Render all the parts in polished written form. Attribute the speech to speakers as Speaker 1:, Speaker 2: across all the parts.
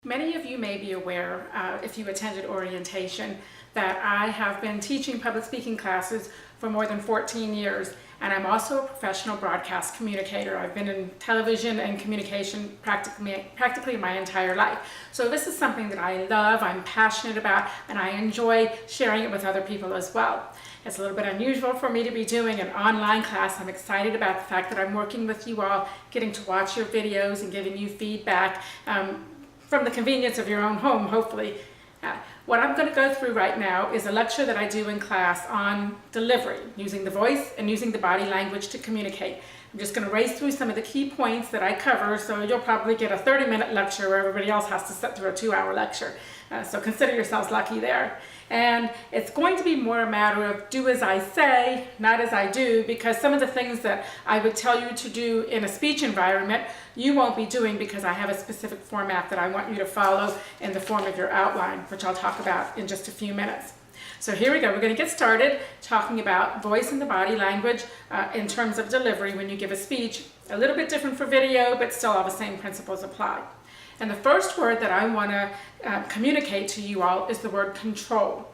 Speaker 1: Many of you may be aware, if you attended orientation, that I have been teaching public speaking classes for more than 14 years, and I'm also a professional broadcast communicator. I've been in television and communication practically my entire life. So this is something that I love, I'm passionate about, and I enjoy sharing it with other people as well. It's a little bit unusual for me to be doing an online class. I'm excited about the fact that I'm working with you all, getting to watch your videos and giving you feedback from the convenience of your own home, hopefully. What I'm going to go through right now is a lecture that I do in class on delivery, using the voice and using the body language to communicate. I'm just going to race through some of the key points that I cover, so you'll probably get a 30-minute lecture where everybody else has to sit through a 2-hour lecture. So consider yourselves lucky there. And it's going to be more a matter of do as I say, not as I do, because some of the things that I would tell you to do in a speech environment, you won't be doing because I have a specific format that I want you to follow in the form of your outline, which I'll talk about in just a few minutes. So here we go. We're going to get started talking about voice and the body language in terms of delivery when you give a speech. A little bit different for video, but still all the same principles apply. And the first word that I want to communicate to you all is the word control.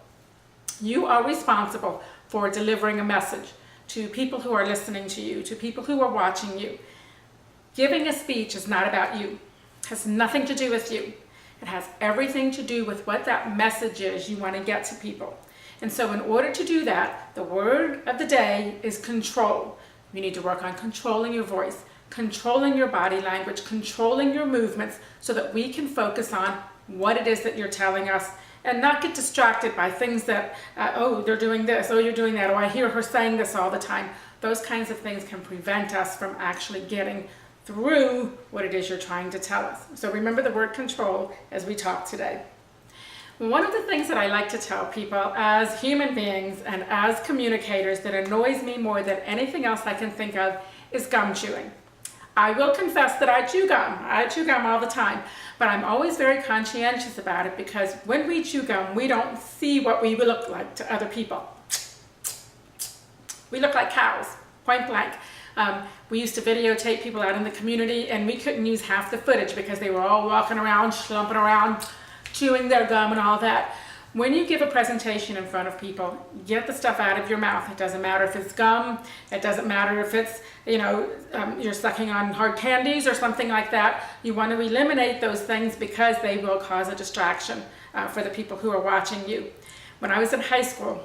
Speaker 1: You are responsible for delivering a message to people who are listening to you, to people who are watching you. Giving a speech is not about you. It has nothing to do with you. It has everything to do with what that message is you want to get to people. And so in order to do that, the word of the day is control. You need to work on controlling your voice, controlling your body language, controlling your movements so that we can focus on what it is that you're telling us and not get distracted by things that, oh, they're doing this, oh, you're doing that, oh, I hear her saying this all the time. Those kinds of things can prevent us from actually getting through what it is you're trying to tell us. So remember the word control as we talk today. One of the things that I like to tell people as human beings and as communicators that annoys me more than anything else I can think of is gum chewing. I will confess that I chew gum. I chew gum all the time, but I'm always very conscientious about it because when we chew gum, we don't see what we look like to other people. We look like cows, point blank. We used to videotape people out in the community and we couldn't use half the footage because they were all walking around, slumping around, chewing their gum and all that. When you give a presentation in front of people, get the stuff out of your mouth. It doesn't matter if it's gum, it doesn't matter if it's, you're sucking on hard candies or something like that. You want to eliminate those things because they will cause a distraction for the people who are watching you. When I was in high school,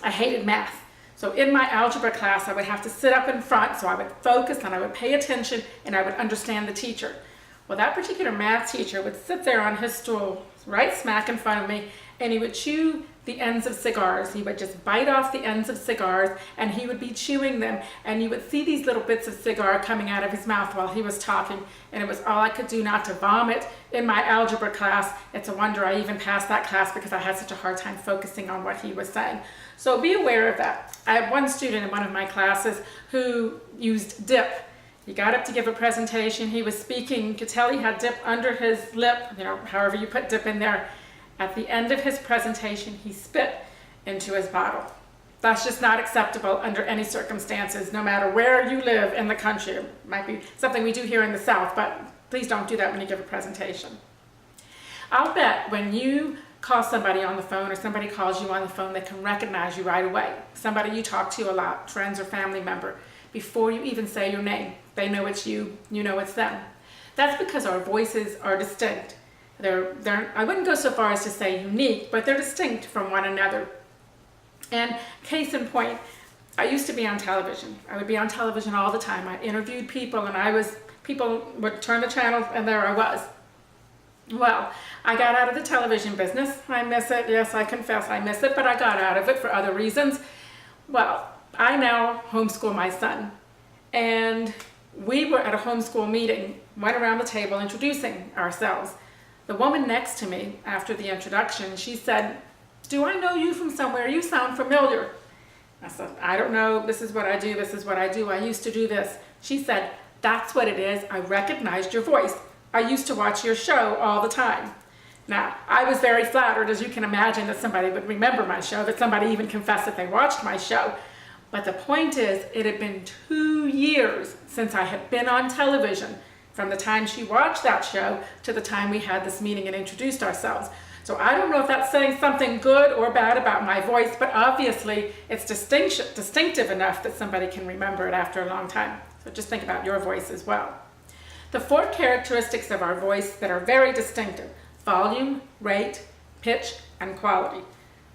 Speaker 1: I hated math. So in my algebra class, I would have to sit up in front, so I would focus and I would pay attention and I would understand the teacher. Well, that particular math teacher would sit there on his stool right smack in front of me and he would chew the ends of cigars. He would just bite off the ends of cigars and he would be chewing them and you would see these little bits of cigar coming out of his mouth while he was talking, and it was all I could do not to vomit in my algebra class. It's a wonder I even passed that class because I had such a hard time focusing on what he was saying. So be aware of that. I had one student in one of my classes who used dip. He got up to give a presentation, he was speaking, you could tell he had dip under his lip, however you put dip in there. At the end of his presentation, he spit into his bottle. That's just not acceptable under any circumstances, no matter where you live in the country. It might be something we do here in the South, but please don't do that when you give a presentation. I'll bet when you call somebody on the phone or somebody calls you on the phone, they can recognize you right away. Somebody you talk to a lot, friends or family member. Before you even say your name, they know it's you, you know it's them. That's because our voices are distinct. I wouldn't go so far as to say unique, but they're distinct from one another. And case in point, I used to be on television. I would be on television all the time. I interviewed people and people would turn the channel and there I was. Well, I got out of the television business. I miss it. Yes, I confess I miss it, but I got out of it for other reasons. Well, I now homeschool my son, and we were at a homeschool meeting, went around the table introducing ourselves. The woman next to me, after the introduction, she said, "Do I know you from somewhere? You sound familiar." I said, "I don't know. This is what I do. This is what I do. I used to do this." She said, "That's what it is. I recognized your voice. I used to watch your show all the time." Now, I was very flattered, as you can imagine, that somebody would remember my show, that somebody even confessed that they watched my show. But the point is, it had been 2 years since I had been on television from the time she watched that show to the time we had this meeting and introduced ourselves. So I don't know if that's saying something good or bad about my voice, but obviously it's distinctive enough that somebody can remember it after a long time. So just think about your voice as well. The 4 characteristics of our voice that are very distinctive: volume, rate, pitch, and quality.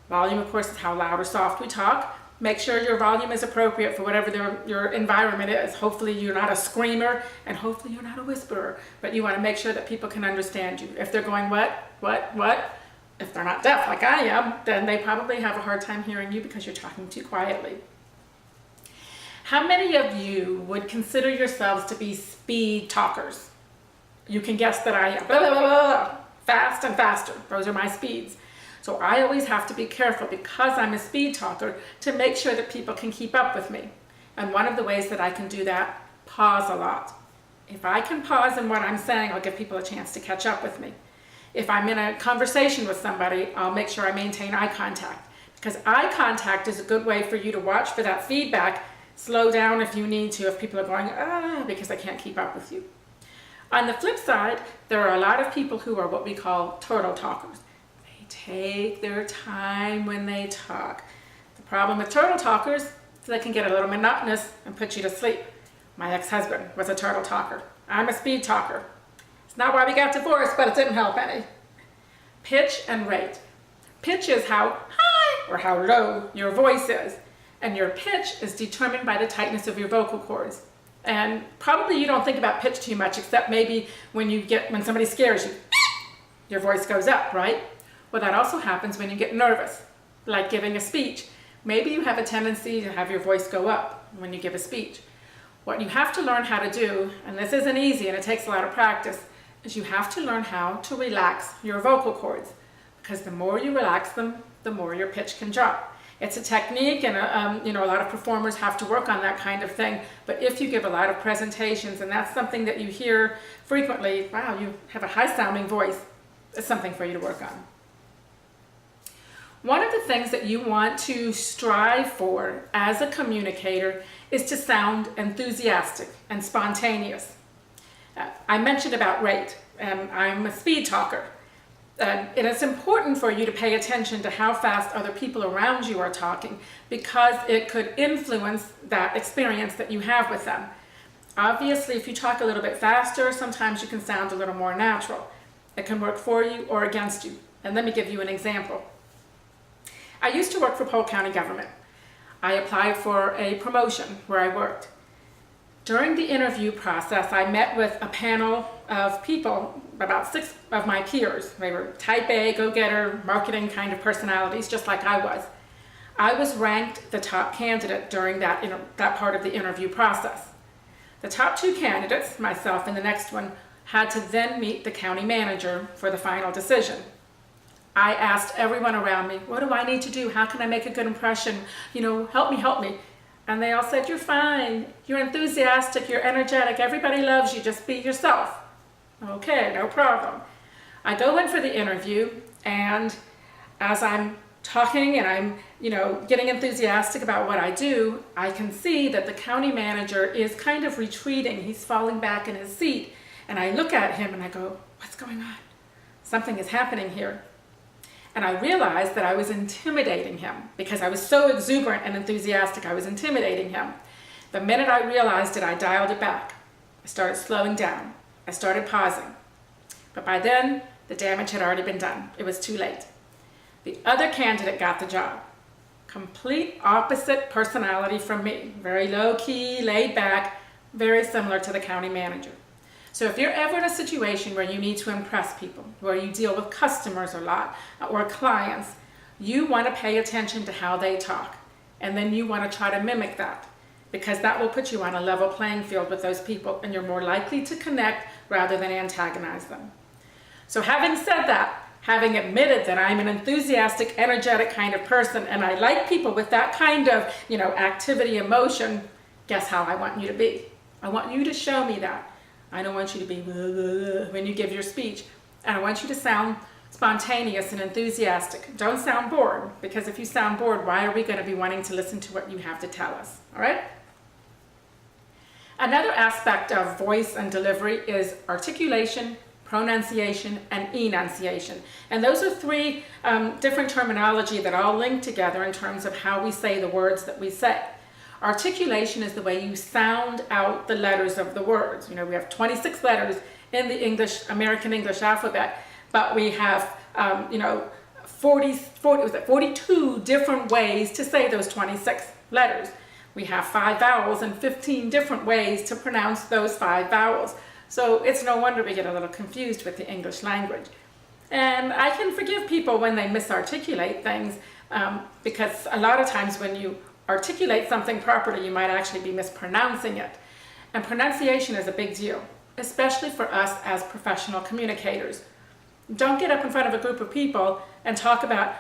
Speaker 1: Volume, of course, is how loud or soft we talk. Make sure your volume is appropriate for whatever your environment is. Hopefully you're not a screamer, and hopefully you're not a whisperer, but you want to make sure that people can understand you. If they're going, what? If they're not deaf like I am, then they probably have a hard time hearing you because you're talking too quietly. How many of you would consider yourselves to be speed talkers? You can guess that I am. Blah, blah, blah, blah. Fast and faster. Those are my speeds. So I always have to be careful, because I'm a speed talker, to make sure that people can keep up with me. And one of the ways that I can do that, pause a lot. If I can pause in what I'm saying, I'll give people a chance to catch up with me. If I'm in a conversation with somebody, I'll make sure I maintain eye contact, because eye contact is a good way for you to watch for that feedback. Slow down if you need to, if people are going, because I can't keep up with you. On the flip side, there are a lot of people who are what we call turtle talkers. They take their time when they talk. The problem with turtle talkers is they can get a little monotonous and put you to sleep. My ex-husband was a turtle talker. I'm a speed talker. It's not why we got divorced, but it didn't help any. Pitch and rate. Pitch is how high or how low your voice is, and your pitch is determined by the tightness of your vocal cords. And probably you don't think about pitch too much, except maybe when somebody scares you, your voice goes up, right? Well, that also happens when you get nervous, like giving a speech. Maybe you have a tendency to have your voice go up when you give a speech. What you have to learn how to do, and this isn't easy and it takes a lot of practice, is you have to learn how to relax your vocal cords, because the more you relax them, the more your pitch can drop. It's a technique, and a lot of performers have to work on that kind of thing. But if you give a lot of presentations, and that's something that you hear frequently, wow, you have a high-sounding voice, it's something for you to work on. One of the things that you want to strive for as a communicator is to sound enthusiastic and spontaneous. I mentioned about rate, and I'm a speed talker. And it's important for you to pay attention to how fast other people around you are talking, because it could influence that experience that you have with them. Obviously, if you talk a little bit faster, sometimes you can sound a little more natural. It can work for you or against you. And let me give you an example. I used to work for Polk County government. I applied for a promotion where I worked. During the interview process, I met with a panel of people, about 6 of my peers. They were type A, go-getter, marketing kind of personalities, just like I was. I was ranked the top candidate during that part of the interview process. The top 2 candidates, myself and the next one, had to then meet the county manager for the final decision. I asked everyone around me, what do I need to do? How can I make a good impression? Help me. And they all said, you're fine, you're enthusiastic, you're energetic, everybody loves you, just be yourself. Okay, no problem. I go in for the interview, and as I'm talking and I'm, getting enthusiastic about what I do, I can see that the county manager is kind of retreating. He's falling back in his seat. And I look at him and I go, what's going on? Something is happening here. And I realized that I was intimidating him because I was so exuberant and enthusiastic. I was intimidating him. The minute I realized it, I dialed it back. I started slowing down. I started pausing. But by then, the damage had already been done. It was too late. The other candidate got the job. Complete opposite personality from me. Very low-key, laid back, very similar to the county manager. So if you're ever in a situation where you need to impress people, where you deal with customers a lot, or clients, you want to pay attention to how they talk. And then you want to try to mimic that, because that will put you on a level playing field with those people, and you're more likely to connect rather than antagonize them. So having said that, having admitted that I'm an enthusiastic, energetic kind of person, and I like people with that kind of, activity, emotion, guess how I want you to be? I want you to show me that. I don't want you to be when you give your speech. And I want you to sound spontaneous and enthusiastic. Don't sound bored, because if you sound bored, why are we going to be wanting to listen to what you have to tell us? All right? Another aspect of voice and delivery is articulation, pronunciation, and enunciation. And those are three different terminology that all link together in terms of how we say the words that we say. Articulation is the way you sound out the letters of the words. You know, we have 26 letters in the American English alphabet, but we have, 42 different ways to say those 26 letters. We have 5 vowels and 15 different ways to pronounce those 5 vowels. So it's no wonder we get a little confused with the English language. And I can forgive people when they misarticulate things, because a lot of times when you articulate something properly, you might actually be mispronouncing it. And pronunciation is a big deal, especially for us as professional communicators. Don't get up in front of a group of people and talk about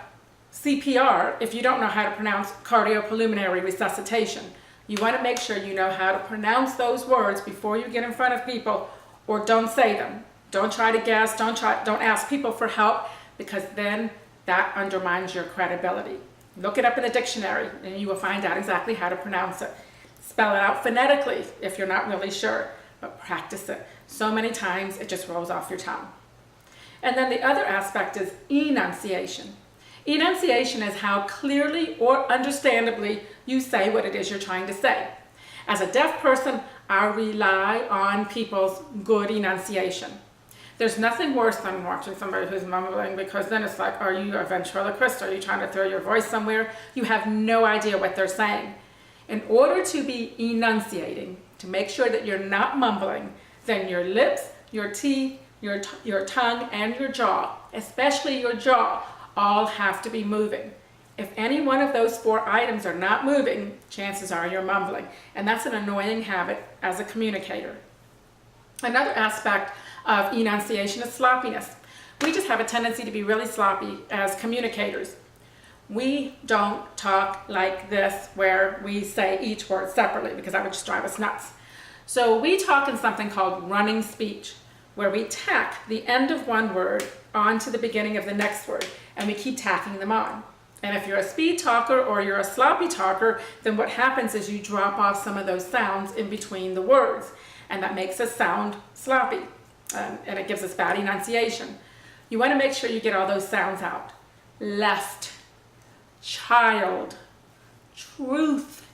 Speaker 1: CPR if you don't know how to pronounce cardiopulmonary resuscitation. You want to make sure you know how to pronounce those words before you get in front of people, or don't say them. Don't try to guess, don't ask people for help, because then that undermines your credibility. Look it up in the dictionary and you will find out exactly how to pronounce it. Spell it out phonetically if you're not really sure, but practice it. So many times it just rolls off your tongue. And then the other aspect is enunciation. Enunciation is how clearly or understandably you say what it is you're trying to say. As a deaf person, I rely on people's good enunciation. There's nothing worse than watching somebody who's mumbling, because then it's like, are you a ventriloquist? Are you trying to throw your voice somewhere? You have no idea what they're saying. In order to be enunciating, to make sure that you're not mumbling, then your lips, your teeth, your tongue, and your jaw, especially your jaw, all have to be moving. If any one of those 4 items are not moving, chances are you're mumbling. And that's an annoying habit as a communicator. Another aspect of enunciation is sloppiness. We just have a tendency to be really sloppy as communicators. We don't talk like this where we say each word separately, because that would just drive us nuts. So we talk in something called running speech, where we tack the end of one word onto the beginning of the next word, and we keep tacking them on. And if you're a speed talker or you're a sloppy talker, then what happens is you drop off some of those sounds in between the words, and that makes us sound sloppy, and it gives us bad enunciation. You want to make sure you get all those sounds out. Left, child, truth,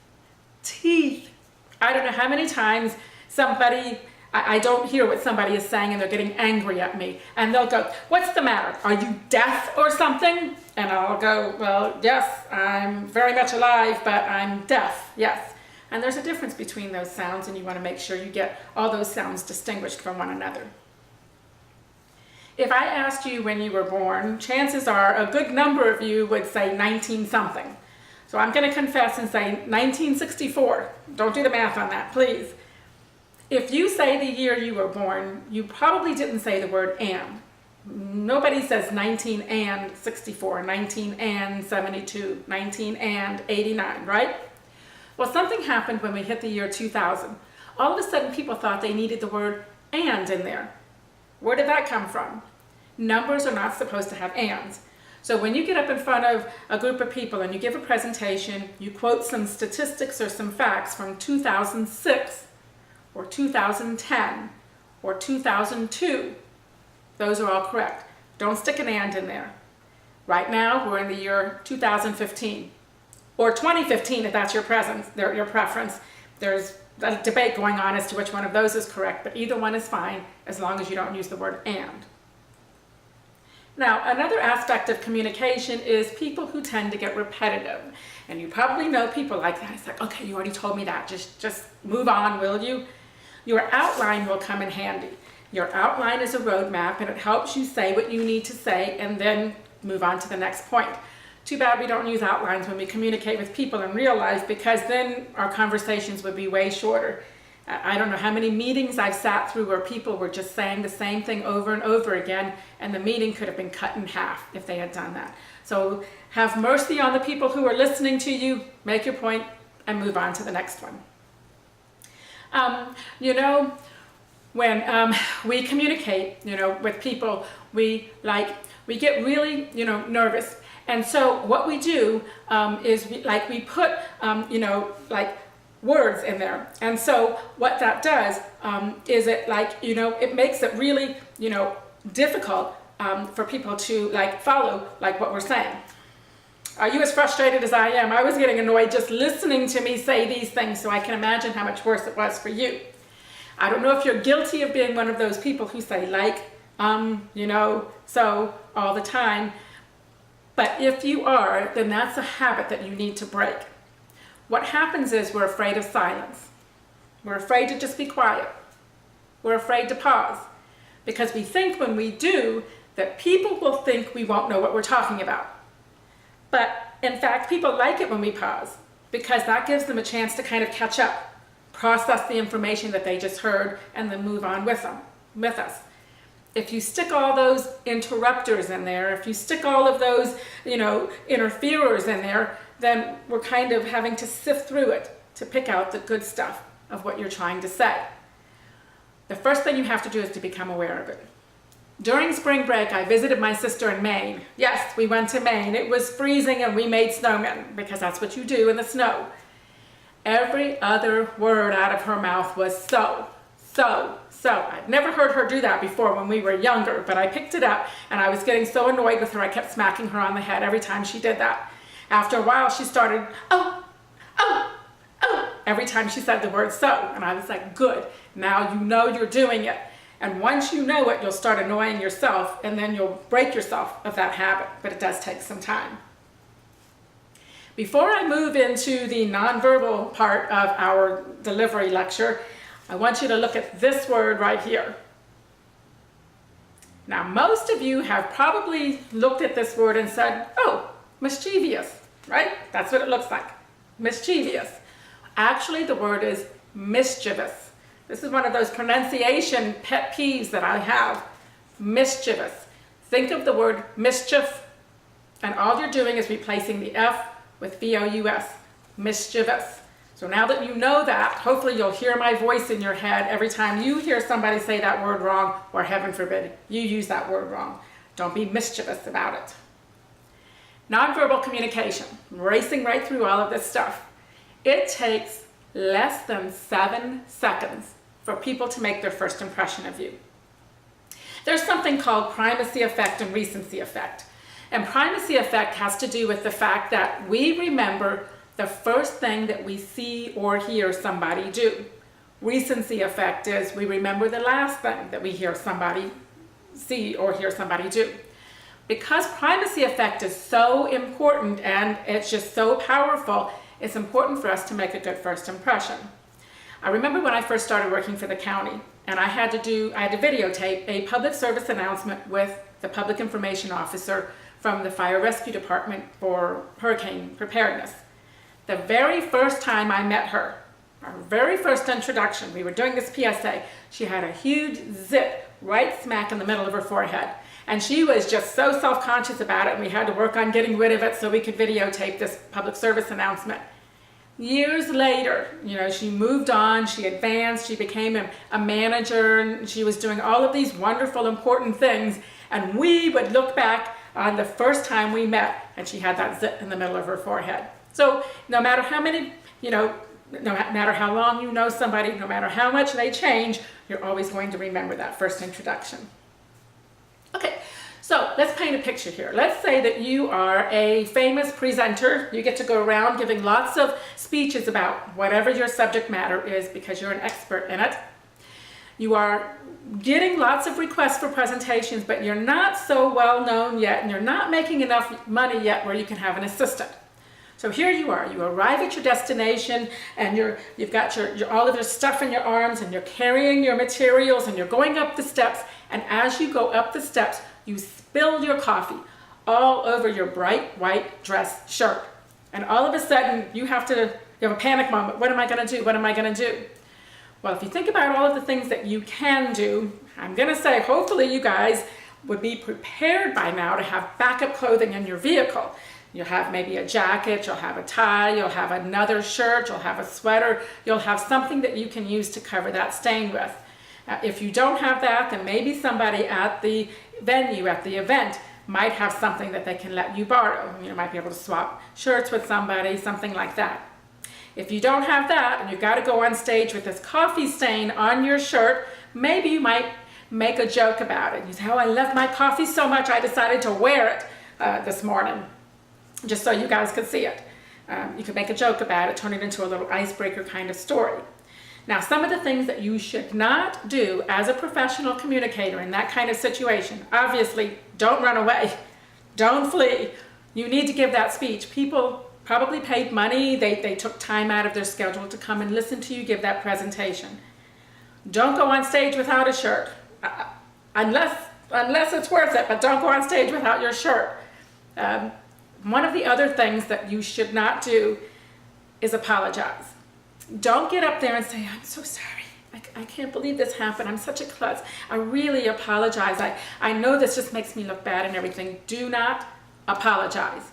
Speaker 1: teeth. I don't know how many times I don't hear what somebody is saying and they're getting angry at me, and they'll go, "What's the matter? Are you deaf or something?" And I'll go, "Well, yes, I'm very much alive, but I'm deaf, yes." And there's a difference between those sounds, and you want to make sure you get all those sounds distinguished from one another. If I asked you when you were born, chances are a good number of you would say 19 something. So I'm going to confess and say 1964. Don't do the math on that, please. If you say the year you were born, you probably didn't say the word "and." Nobody says 19 and 64, 19 and 72, 19 and 89, right? Well, something happened when we hit the year 2000. All of a sudden, people thought they needed the word "and" in there. Where did that come from? Numbers are not supposed to have ands. So when you get up in front of a group of people and you give a presentation, you quote some statistics or some facts from 2006 or 2010 or 2002. Those are all correct. Don't stick an "and" in there. Right now, we're in the year 2015 or 2015 if that's your preference. There's a debate going on as to which one of those is correct, but either one is fine as long as you don't use the word "and." Now, another aspect of communication is people who tend to get repetitive. And you probably know people like that. It's like, okay, you already told me that. Just move on, will you? Your outline will come in handy. Your outline is a roadmap, and it helps you say what you need to say and then move on to the next point. Too bad we don't use outlines when we communicate with people in real life, because then our conversations would be way shorter. I don't know how many meetings I've sat through where people were just saying the same thing over and over again, and the meeting could have been cut in half if they had done that. So have mercy on the people who are listening to you, make your point, and move on to the next one. When we communicate, with people, we get really, nervous. And so what we do is we put, words in there. And so what that does is it it makes it really, difficult for people to follow what we're saying. Are you as frustrated as I am? I was getting annoyed just listening to me say these things, so I can imagine how much worse it was for you. I don't know if you're guilty of being one of those people who say so all the time, but if you are, then that's a habit that you need to break. What happens is we're afraid of silence. We're afraid to just be quiet. We're afraid to pause because we think when we do that people will think we won't know what we're talking about. But in fact, people like it when we pause because that gives them a chance to kind of catch up, process the information that they just heard, and then move on with us. If you stick all those interrupters in there, if you stick all of those, interferers in there, then we're kind of having to sift through it to pick out the good stuff of what you're trying to say. The first thing you have to do is to become aware of it. During spring break, I visited my sister in Maine. Yes, we went to Maine. It was freezing and we made snowmen because that's what you do in the snow. Every other word out of her mouth was so. I'd never heard her do that before when we were younger, but I picked it up and I was getting so annoyed with her, I kept smacking her on the head every time she did that. After a while, she started, oh, every time she said the word so. And I was like, good, now you know you're doing it. And once you know it, you'll start annoying yourself and then you'll break yourself of that habit, but it does take some time. Before I move into the nonverbal part of our delivery lecture, I want you to look at this word right here. Now, most of you have probably looked at this word and said, oh, mischievous, right? That's what it looks like, mischievous. Actually, the word is mischievous. This is one of those pronunciation pet peeves that I have, mischievous. Think of the word mischief, and all you're doing is replacing the F with V-O-U-S, mischievous. So now that you know that, hopefully you'll hear my voice in your head every time you hear somebody say that word wrong, or heaven forbid, you use that word wrong. Don't be mischievous about it. Nonverbal communication, racing right through all of this stuff. It takes less than 7 seconds for people to make their first impression of you. There's something called primacy effect and recency effect. And primacy effect has to do with the fact that we remember the first thing that we see or hear somebody do. Recency effect is we remember the last thing that we hear somebody see or hear somebody do. Because primacy effect is so important and it's just so powerful, it's important for us to make a good first impression. I remember when I first started working for the county and I had to videotape a public service announcement with the public information officer from the fire rescue department for hurricane preparedness. The very first time I met her, our very first introduction, we were doing this PSA, she had a huge zit right smack in the middle of her forehead. And she was just so self-conscious about it, and we had to work on getting rid of it so we could videotape this public service announcement. Years later, she moved on, she advanced, she became a manager, and she was doing all of these wonderful, important things. And we would look back on the first time we met, and she had that zit in the middle of her forehead. So no matter how many, no matter how long you know somebody, no matter how much they change, you're always going to remember that first introduction. Okay, so let's paint a picture here. Let's say that you are a famous presenter. You get to go around giving lots of speeches about whatever your subject matter is because you're an expert in it. You are getting lots of requests for presentations, but you're not so well known yet, and you're not making enough money yet where you can have an assistant. So here you are, you arrive at your destination and you've got all of your stuff in your arms and you're carrying your materials and you're going up the steps, and as you go up the steps, you spill your coffee all over your bright white dress shirt. And all of a sudden you have a panic moment. What am I gonna do? What am I gonna do? Well, if you think about all of the things that you can do, I'm gonna say hopefully you guys would be prepared by now to have backup clothing in your vehicle. You'll have maybe a jacket, you'll have a tie, you'll have another shirt, you'll have a sweater, you'll have something that you can use to cover that stain with. If you don't have that, then maybe somebody at the venue, at the event, might have something that they can let you borrow. You might be able to swap shirts with somebody, something like that. If you don't have that and you've got to go on stage with this coffee stain on your shirt, maybe you might make a joke about it. You say, oh, I love my coffee so much I decided to wear it this morning, just so you guys could see it. You could make a joke about it, turn it into a little icebreaker kind of story. Now, some of the things that you should not do as a professional communicator in that kind of situation, obviously, don't run away, don't flee. You need to give that speech. People probably paid money, they took time out of their schedule to come and listen to you give that presentation. Don't go on stage without a shirt, unless it's worth it, but don't go on stage without your shirt. One of the other things that you should not do is apologize. Don't get up there and say, I'm so sorry. I can't believe this happened. I'm such a klutz. I really apologize. I know this just makes me look bad and everything. Do not apologize.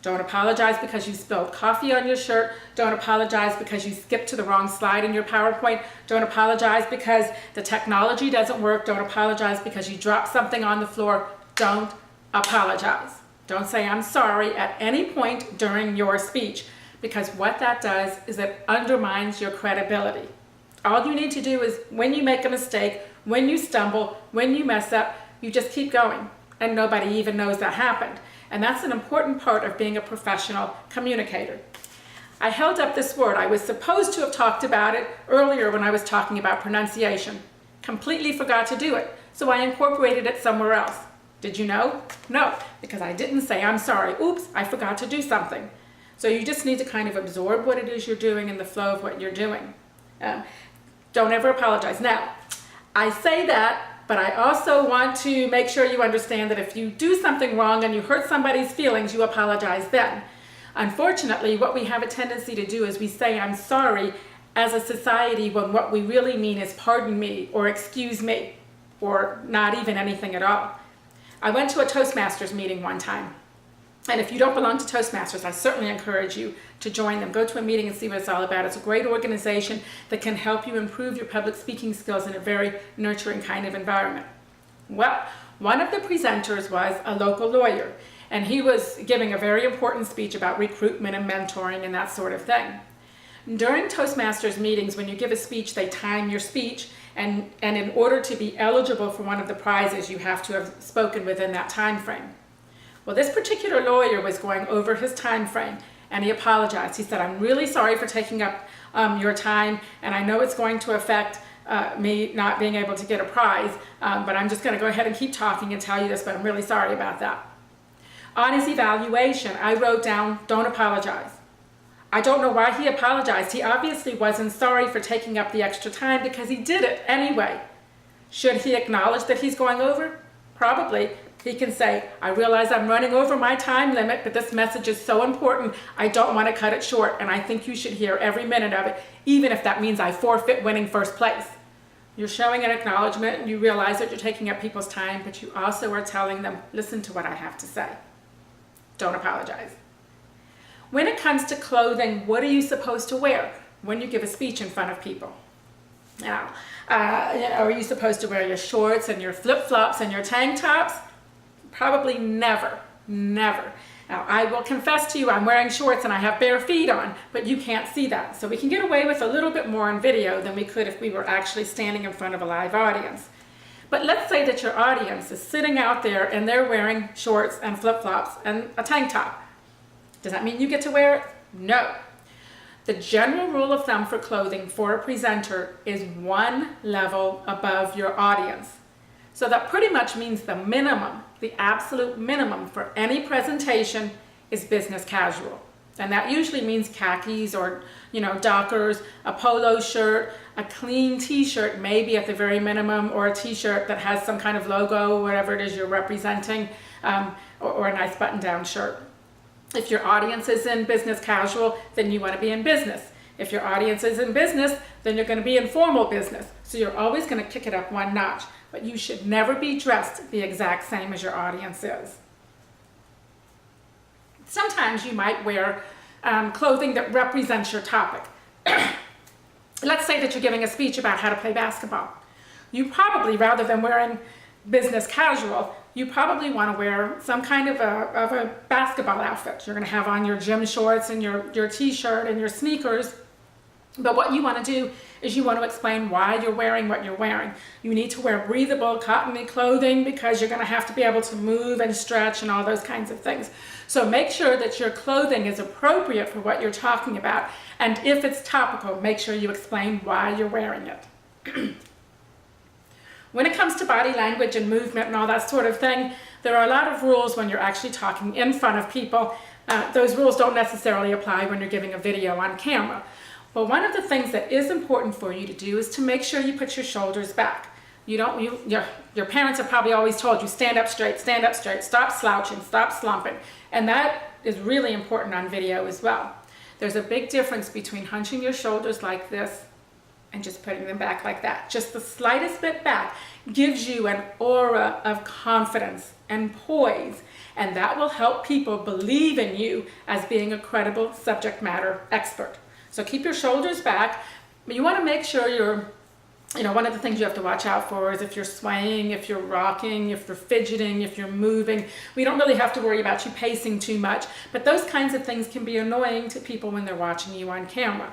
Speaker 1: Don't apologize because you spilled coffee on your shirt. Don't apologize because you skipped to the wrong slide in your PowerPoint. Don't apologize because the technology doesn't work. Don't apologize because you dropped something on the floor. Don't apologize. Don't say I'm sorry at any point during your speech, because what that does is it undermines your credibility. All you need to do is when you make a mistake, when you stumble, when you mess up, you just keep going and nobody even knows that happened. And that's an important part of being a professional communicator. I held up this word. I was supposed to have talked about it earlier when I was talking about pronunciation. Completely forgot to do it, so I incorporated it somewhere else. Did you know? No, because I didn't say I'm sorry. Oops, I forgot to do something. So you just need to kind of absorb what it is you're doing and the flow of what you're doing. Don't ever apologize. Now, I say that, but I also want to make sure you understand that if you do something wrong and you hurt somebody's feelings, you apologize then. Unfortunately, what we have a tendency to do is we say I'm sorry as a society when what we really mean is pardon me or excuse me or not even anything at all. I went to a Toastmasters meeting one time. And if you don't belong to Toastmasters, I certainly encourage you to join them. Go to a meeting and see what it's all about. It's a great organization that can help you improve your public speaking skills in a very nurturing kind of environment. Well, one of the presenters was a local lawyer, and he was giving a very important speech about recruitment and mentoring and that sort of thing. During Toastmasters meetings, when you give a speech, they time your speech, and in order to be eligible for one of the prizes, you have to have spoken within that time frame. Well, this particular lawyer was going over his time frame, and he apologized. He said, I'm really sorry for taking up your time, and I know it's going to affect me not being able to get a prize, but I'm just going to go ahead and keep talking and tell you this, but I'm really sorry about that. On his evaluation, I wrote down, don't apologize. I don't know why he apologized. He obviously wasn't sorry for taking up the extra time because he did it anyway. Should he acknowledge that he's going over? Probably. He can say, I realize I'm running over my time limit, but this message is so important, I don't want to cut it short, and I think you should hear every minute of it, even if that means I forfeit winning first place. You're showing an acknowledgement, and you realize that you're taking up people's time, but you also are telling them, listen to what I have to say. Don't apologize. When it comes to clothing, what are you supposed to wear when you give a speech in front of people? Now, are you supposed to wear your shorts and your flip-flops and your tank tops? Probably never, never. Now, I will confess to you, I'm wearing shorts and I have bare feet on, but you can't see that. So we can get away with a little bit more in video than we could if we were actually standing in front of a live audience. But let's say that your audience is sitting out there and they're wearing shorts and flip-flops and a tank top. Does that mean you get to wear it? No. The general rule of thumb for clothing for a presenter is one level above your audience. So that pretty much means the minimum, the absolute minimum for any presentation is business casual. And that usually means khakis or, Dockers, a polo shirt, a clean t-shirt maybe at the very minimum, or a t-shirt that has some kind of logo, whatever it is you're representing, or a nice button-down shirt. If your audience is in business casual, then you want to be in business. If your audience is in business, then you're going to be in formal business. So you're always going to kick it up one notch. But you should never be dressed the exact same as your audience is. Sometimes you might wear clothing that represents your topic. Let's say that you're giving a speech about how to play basketball. You probably, rather than wearing business casual, you probably want to wear some kind of a basketball outfit. You're going to have on your gym shorts and your t-shirt and your sneakers, But what you want to do is you want to explain why you're wearing what you're wearing. You need to wear breathable, cottony clothing because you're going to have to be able to move and stretch and all those kinds of things. So make sure that your clothing is appropriate for what you're talking about. And if it's topical, make sure you explain why you're wearing it. When it comes to body language and movement and all that sort of thing, there are a lot of rules when you're actually talking in front of people. Those rules don't necessarily apply when you're giving a video on camera. But one of the things that is important for you to do is to make sure you put your shoulders back. Your parents have probably always told you, stand up straight, stop slouching, stop slumping. And that is really important on video as well. There's a big difference between hunching your shoulders like this and just putting them back like that. Just the slightest bit back gives you an aura of confidence and poise, and that will help people believe in you as being a credible subject matter expert. So keep your shoulders back, but you want to make sure one of the things you have to watch out for is if you're swaying, if you're rocking, if you're fidgeting, if you're moving. We don't really have to worry about you pacing too much, but those kinds of things can be annoying to people when they're watching you on camera.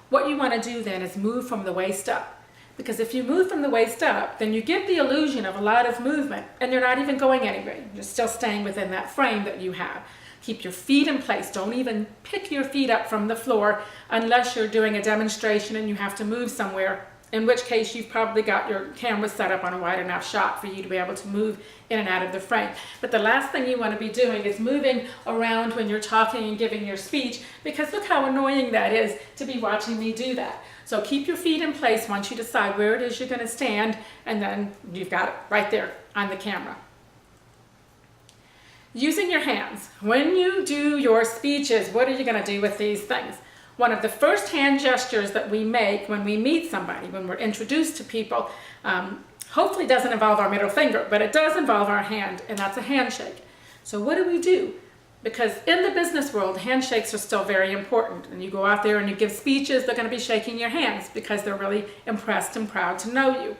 Speaker 1: What you want to do then is move from the waist up, because if you move from the waist up, then you give the illusion of a lot of movement and you're not even going anywhere. You're still staying within that frame that you have. Keep your feet in place. Don't even pick your feet up from the floor unless you're doing a demonstration and you have to move somewhere, in which case you've probably got your camera set up on a wide enough shot for you to be able to move in and out of the frame. But the last thing you want to be doing is moving around when you're talking and giving your speech, because look how annoying that is to be watching me do that. So keep your feet in place once you decide where it is you're going to stand, and then you've got it right there on the camera. Using your hands. When you do your speeches, what are you going to do with these things? One of the first hand gestures that we make when we meet somebody, when we're introduced to people, hopefully doesn't involve our middle finger, but it does involve our hand, and that's a handshake. So what do? Because in the business world, handshakes are still very important. And you go out there and you give speeches, they're going to be shaking your hands because they're really impressed and proud to know you.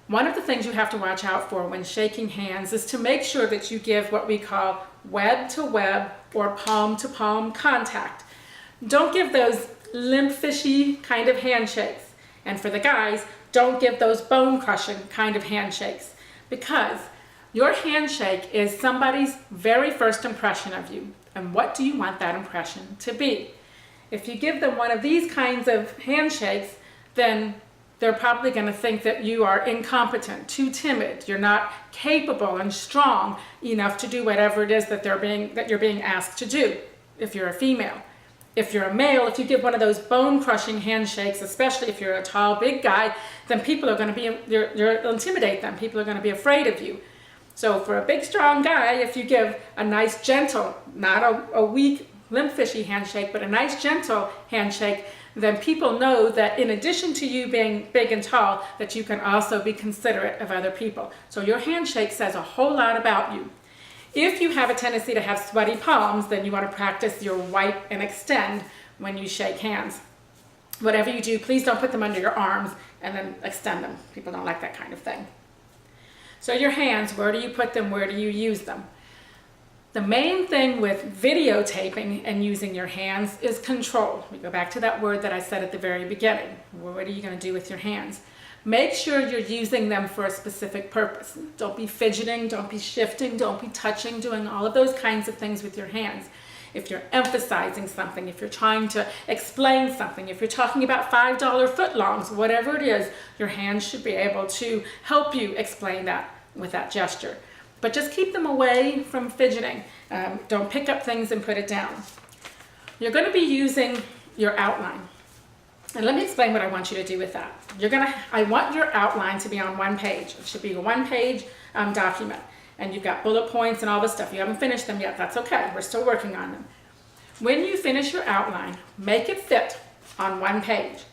Speaker 1: One of the things you have to watch out for when shaking hands is to make sure that you give what we call web-to-web or palm-to-palm contact. Don't give those limp, fishy kind of handshakes. And for the guys, don't give those bone-crushing kind of handshakes, because your handshake is somebody's very first impression of you. And what do you want that impression to be? If you give them one of these kinds of handshakes, then they're probably going to think that you are incompetent, too timid, you're not capable and strong enough to do whatever it is that you're being asked to do, if you're a female. If you're a male, if you give one of those bone-crushing handshakes, especially if you're a tall, big guy, then people are going to you'll intimidate them. People are going to be afraid of you. So for a big, strong guy, if you give a nice, gentle, not a weak, limp, fishy handshake, but a nice, gentle handshake, then people know that in addition to you being big and tall, that you can also be considerate of other people. So your handshake says a whole lot about you. If you have a tendency to have sweaty palms, then you want to practice your wipe and extend when you shake hands. Whatever you do, please don't put them under your arms and then extend them. People don't like that kind of thing. So your hands, where do you put them? Where do you use them? The main thing with videotaping and using your hands is control. We go back to that word that I said at the very beginning. What are you going to do with your hands? Make sure you're using them for a specific purpose. Don't be fidgeting, don't be shifting, don't be touching, doing all of those kinds of things with your hands. If you're emphasizing something, if you're trying to explain something, if you're talking about $5 footlongs, whatever it is, your hands should be able to help you explain that with that gesture. But just keep them away from fidgeting. Don't pick up things and put it down. You're going to be using your outline. And let me explain what I want you to do with that. I want your outline to be on one page. It should be a one-page document. And you've got bullet points and all this stuff. You haven't finished them yet. That's okay. We're still working on them. When you finish your outline, make it fit on one page.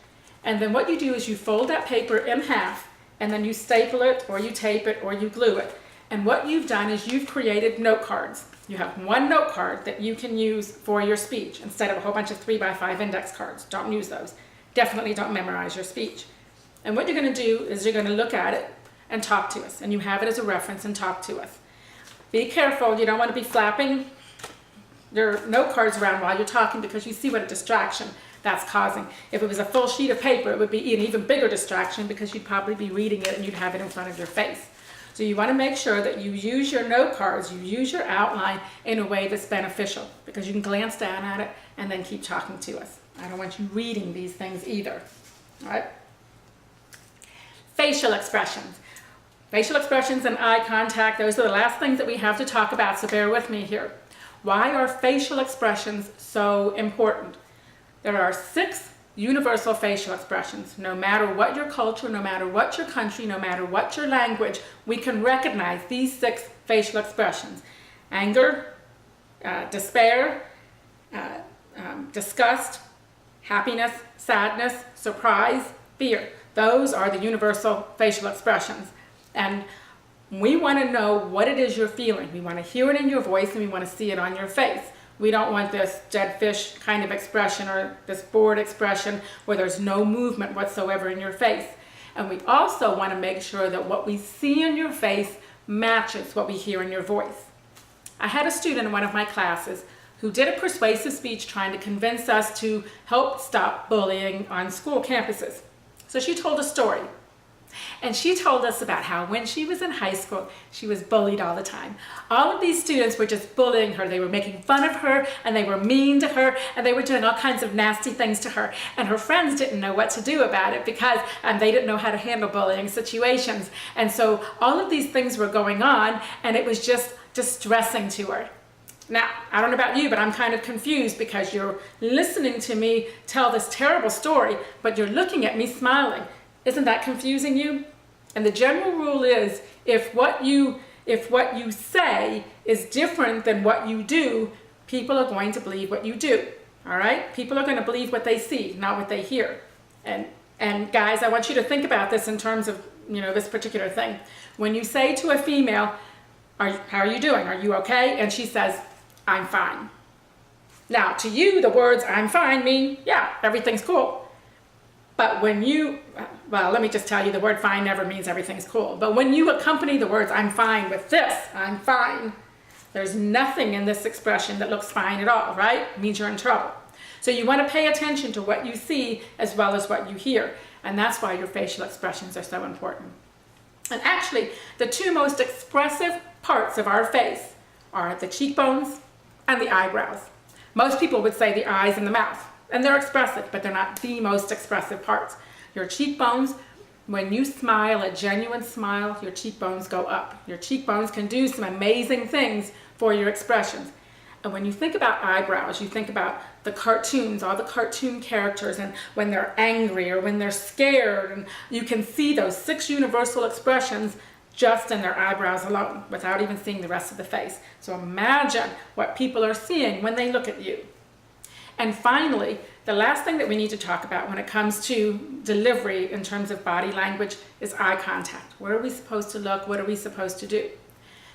Speaker 1: And then what you do is you fold that paper in half, and then you staple it, or you tape it, or you glue it. And what you've done is you've created note cards. You have one note card that you can use for your speech instead of a whole bunch of 3x5 index cards. Don't use those. Definitely don't memorize your speech. And what you're going to do is you're going to look at it and talk to us. And you have it as a reference and talk to us. Be careful. You don't want to be flapping your note cards around while you're talking, because you see what a distraction that's causing. If it was a full sheet of paper, it would be an even bigger distraction because you'd probably be reading it and you'd have it in front of your face. So you want to make sure that you use your note cards, you use your outline in a way that's beneficial, because you can glance down at it and then keep talking to us. I don't want you reading these things either. All right? Facial expressions. Facial expressions and eye contact, those are the last things that we have to talk about, so bear with me here. Why are facial expressions so important? There are 6 universal facial expressions. No matter what your culture, no matter what your country, no matter what your language, we can recognize these 6 facial expressions. Anger, despair, disgust, happiness, sadness, surprise, fear. Those are the universal facial expressions. And we want to know what it is you're feeling. We want to hear it in your voice and we want to see it on your face. We don't want this dead fish kind of expression or this bored expression where there's no movement whatsoever in your face. And we also want to make sure that what we see in your face matches what we hear in your voice. I had a student in one of my classes who did a persuasive speech trying to convince us to help stop bullying on school campuses. So she told a story. And she told us about how when she was in high school, she was bullied all the time. All of these students were just bullying her. They were making fun of her and they were mean to her and they were doing all kinds of nasty things to her. And her friends didn't know what to do about it because they didn't know how to handle bullying situations. And so all of these things were going on and it was just distressing to her. Now, I don't know about you, but I'm kind of confused because you're listening to me tell this terrible story, but you're looking at me smiling. Isn't that confusing you? And the general rule is if what you say is different than what you do, people are going to believe what you do. All right? People are going to believe what they see, not what they hear. And guys, I want you to think about this in terms of, this particular thing. When you say to a female, how are you doing? Are you okay? And she says, I'm fine. Now, to you, the words I'm fine mean, yeah, everything's cool. But when let me just tell you, the word fine never means everything's cool. But when you accompany the words I'm fine with this, I'm fine, there's nothing in this expression that looks fine at all, right? It means you're in trouble. So you want to pay attention to what you see as well as what you hear. And that's why your facial expressions are so important. And actually, the 2 most expressive parts of our face are the cheekbones and the eyebrows. Most people would say the eyes and the mouth. And they're expressive, but they're not the most expressive parts. Your cheekbones, when you smile, a genuine smile, your cheekbones go up. Your cheekbones can do some amazing things for your expressions. And when you think about eyebrows, you think about the cartoons, all the cartoon characters, and when they're angry or when they're scared, and you can see those 6 universal expressions just in their eyebrows alone, without even seeing the rest of the face. So imagine what people are seeing when they look at you. And finally, the last thing that we need to talk about when it comes to delivery in terms of body language is eye contact. Where are we supposed to look? What are we supposed to do?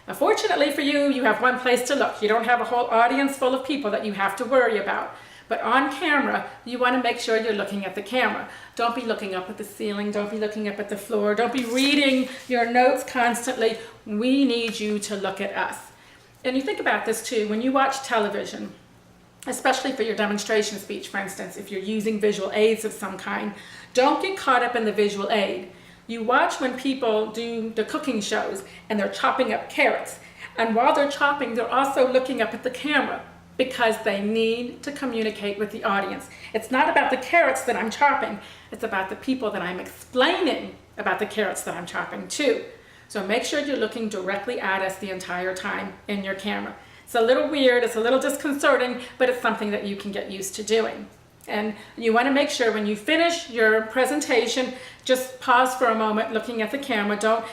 Speaker 1: Now, fortunately for you, you have one place to look. You don't have a whole audience full of people that you have to worry about. But on camera, you want to make sure you're looking at the camera. Don't be looking up at the ceiling. Don't be looking up at the floor. Don't be reading your notes constantly. We need you to look at us. And you think about this too. When you watch television, especially for your demonstration speech, for instance, if you're using visual aids of some kind, don't get caught up in the visual aid. You watch when people do the cooking shows and they're chopping up carrots. And while they're chopping, they're also looking up at the camera because they need to communicate with the audience. It's not about the carrots that I'm chopping. It's about the people that I'm explaining about the carrots that I'm chopping to. So make sure you're looking directly at us the entire time in your camera. It's a little weird, it's a little disconcerting, but it's something that you can get used to doing. And you want to make sure when you finish your presentation, just pause for a moment looking at the camera. Don't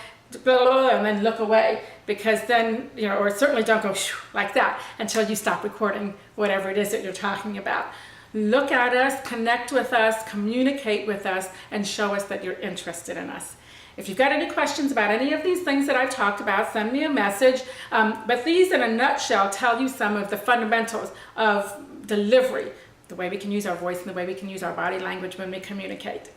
Speaker 1: and then look away, because then, or certainly don't go like that until you stop recording whatever it is that you're talking about. Look at us, connect with us, communicate with us, and show us that you're interested in us. If you've got any questions about any of these things that I've talked about, send me a message. But these, in a nutshell, tell you some of the fundamentals of delivery, the way we can use our voice and the way we can use our body language when we communicate.